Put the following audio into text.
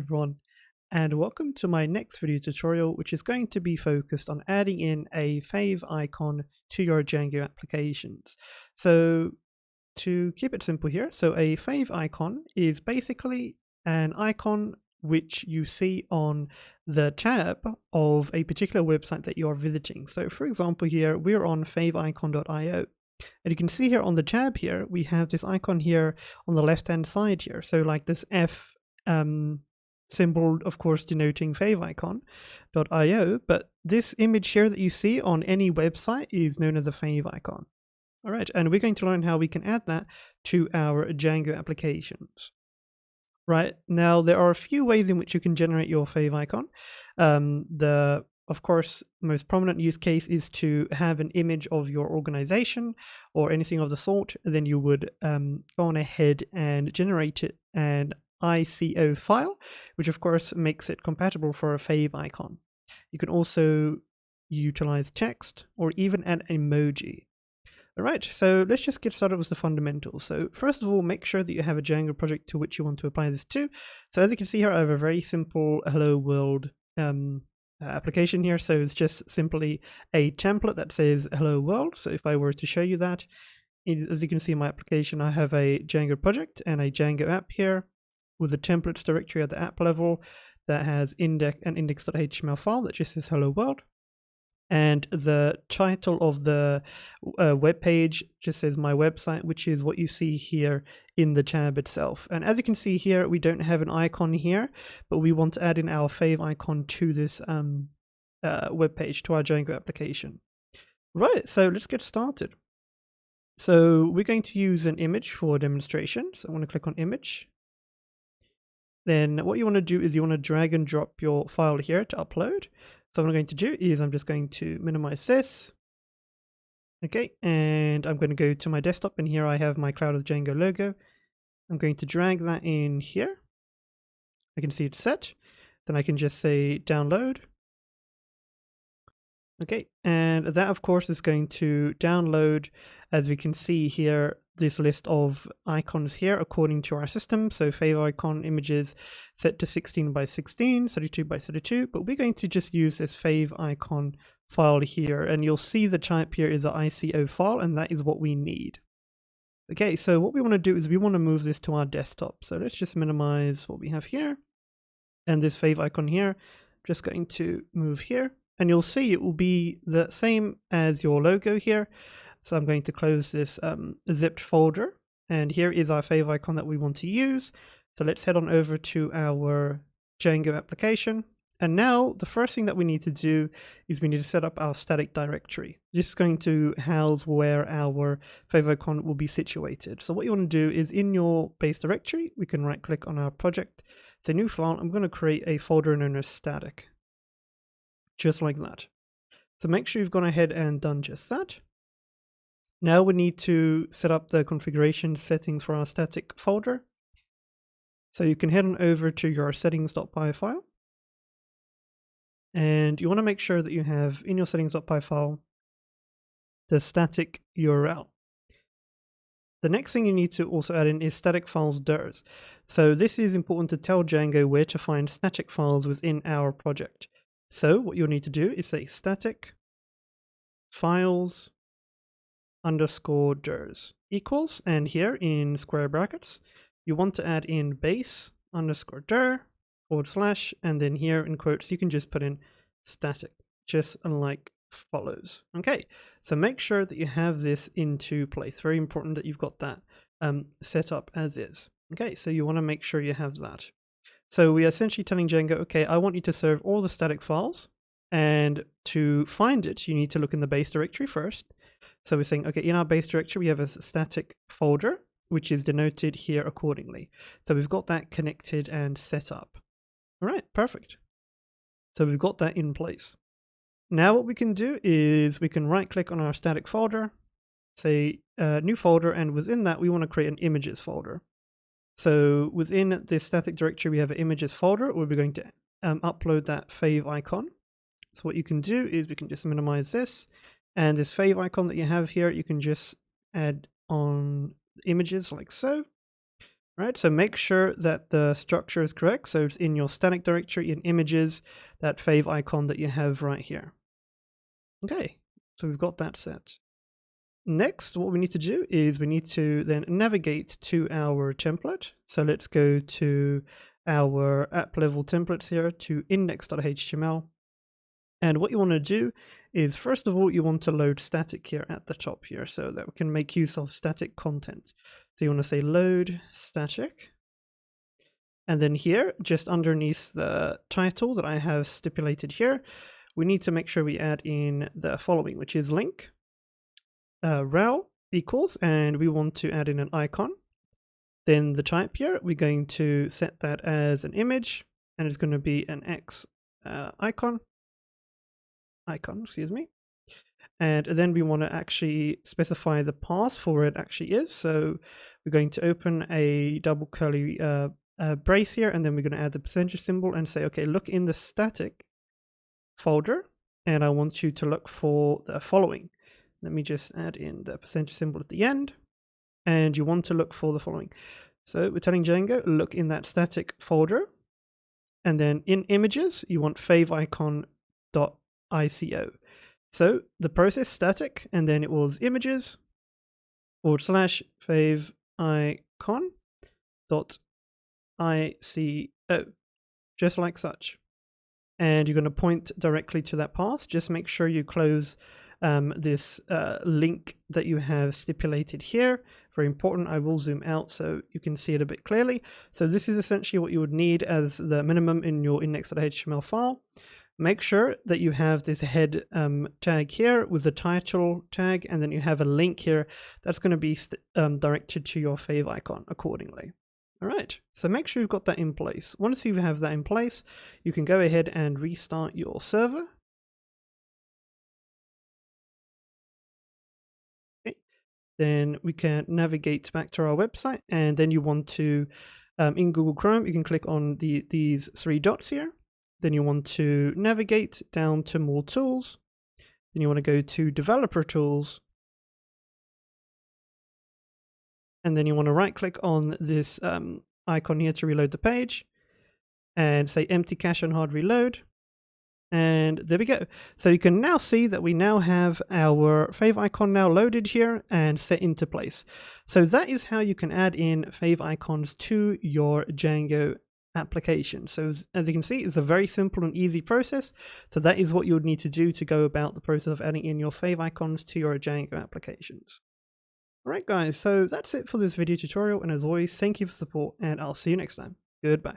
everyone, and welcome to my next video tutorial, which is going to be focused on adding in a fave icon to your Django applications. So to keep it simple here, so a fave icon is basically an icon which you see on the tab of a particular website that you are visiting. So for example here, we're on favicon.io. And you can see here on the tab here, we have this icon here on the left-hand side here. So like this F symbol, of course, denoting favicon.io, but this image here that you see on any website is known as a fave icon. All right, and we're going to learn how we can add that to our Django applications. Right, now there are a few ways in which you can generate your fave icon. Of course, most prominent use case is to have an image of your organization or anything of the sort. Then you would go on ahead and generate it an ICO file, which of course makes it compatible for a fave icon. You can also utilize text or even an emoji. All right, so let's just get started with the fundamentals. So first of all, make sure that you have a Django project to which you want to apply this to. So as you can see here, I have a very simple hello world application here. So it's just simply a template that says hello world. So if I were to show you that, as you can see in my application, I have a Django project and a Django app here with a templates directory at the app level that has an index.html file that just says hello world. And the title of the web page just says my website, which is what you see here in the tab itself. And as you can see here, we don't have an icon here, but we want to add in our fave icon to this web page, to our Django application. Right, so let's get started. So we're going to use an image for demonstration. So I want to click on image. Then what you want to do is you want to drag and drop your file here to upload. So what I'm going to do is I'm just going to minimize this. Okay, and I'm going to go to my desktop, and here I have my Cloud with Django logo. I'm going to drag that in here. I can see it's set. Then I can just say download. Okay, and that of course is going to download, as we can see here, this list of icons here according to our system. So fave icon images set to 16 by 16, 32 by 32, but we're going to just use this fave icon file here, and you'll see the type here is an ICO file, and that is what we need. Okay, so what we want to do is we want to move this to our desktop. So let's just minimize what we have here, and this fave icon here, just going to move here, and you'll see it will be the same as your logo here. So I'm going to close this zipped folder, and here is our fave icon that we want to use. So let's head on over to our Django application. And now the first thing that we need to do is we need to set up our static directory. This is going to house where our fave icon will be situated. So what you want to do is in your base directory, we can right click on our project. It's a new file. I'm going to create a folder known as static, just like that. So make sure you've gone ahead and done just that. Now we need to set up the configuration settings for our static folder. So you can head on over to your settings.py file. And you want to make sure that you have in your settings.py file the static URL. The next thing you need to also add in is static files dirs. So this is important to tell Django where to find static files within our project. So what you'll need to do is say static files underscore dirs equals, and here in square brackets you want to add in base underscore dir / and then here in quotes you can just put in static, just like follows. Okay, so make sure that you have this into place. Very important that you've got that set up as is. Okay, so you want to make sure you have that. So we are essentially telling Django, okay, I want you to serve all the static files, and to find it you need to look in the base directory first. So we're saying, okay, in our base directory, we have a static folder, which is denoted here accordingly. So we've got that connected and set up. All right, perfect. So we've got that in place. Now what we can do is we can right click on our static folder, say new folder, and within that, we want to create an images folder. So within this static directory, we have an images folder where we're going to upload that fave icon. So what you can do is we can just minimize this. And this fave icon that you have here, you can just add on images like so. Right, so make sure that the structure is correct. So it's in your static directory in images, that fave icon that you have right here. Okay, so we've got that set. Next, what we need to do is we need to then navigate to our template. So let's go to our app level templates here to index.html. And what you want to do is, first of all, you want to load static here at the top here so that we can make use of static content. So you want to say load static. And then here, just underneath the title that I have stipulated here, we need to make sure we add in the following, which is link rel equals, and we want to add in an icon. Then the type here, we're going to set that as an image, and it's going to be an X icon, excuse me. And then we want to actually specify the path for where it actually is. So we're going to open a double curly brace here, and then we're going to add the percentage symbol and say, okay, look in the static folder, and I want you to look for the following. Let me just add in the percentage symbol at the end, and you want to look for the following. So we're telling Django, look in that static folder, and then in images, you want favicon.ico. So the process static, and then it was images /favicon.ico, just like such. And you're going to point directly to that path. Just make sure you close this link that you have stipulated here. Very important. I will zoom out so you can see it a bit clearly. So this is essentially what you would need as the minimum in your index.html file. Make sure that you have this head tag here with the title tag, and then you have a link here that's going to be directed to your favicon accordingly. All right, so make sure you've got that in place. Once you have that in place, you can go ahead and restart your server. Okay. Then we can navigate back to our website, and then you want to, in Google Chrome, you can click on these three dots here. Then you want to navigate down to more tools. Then you want to go to developer tools. And then you want to right click on this icon here to reload the page and say empty cache and hard reload. And there we go. So you can now see that we now have our favicon now loaded here and set into place. So that is how you can add in favicons to your Django application. So as you can see, it's a very simple and easy process. So that is what you would need to do to go about the process of adding in your favicons to your Django applications. Alright guys, so that's it for this video tutorial, and as always, thank you for support, and I'll see you next time. Goodbye.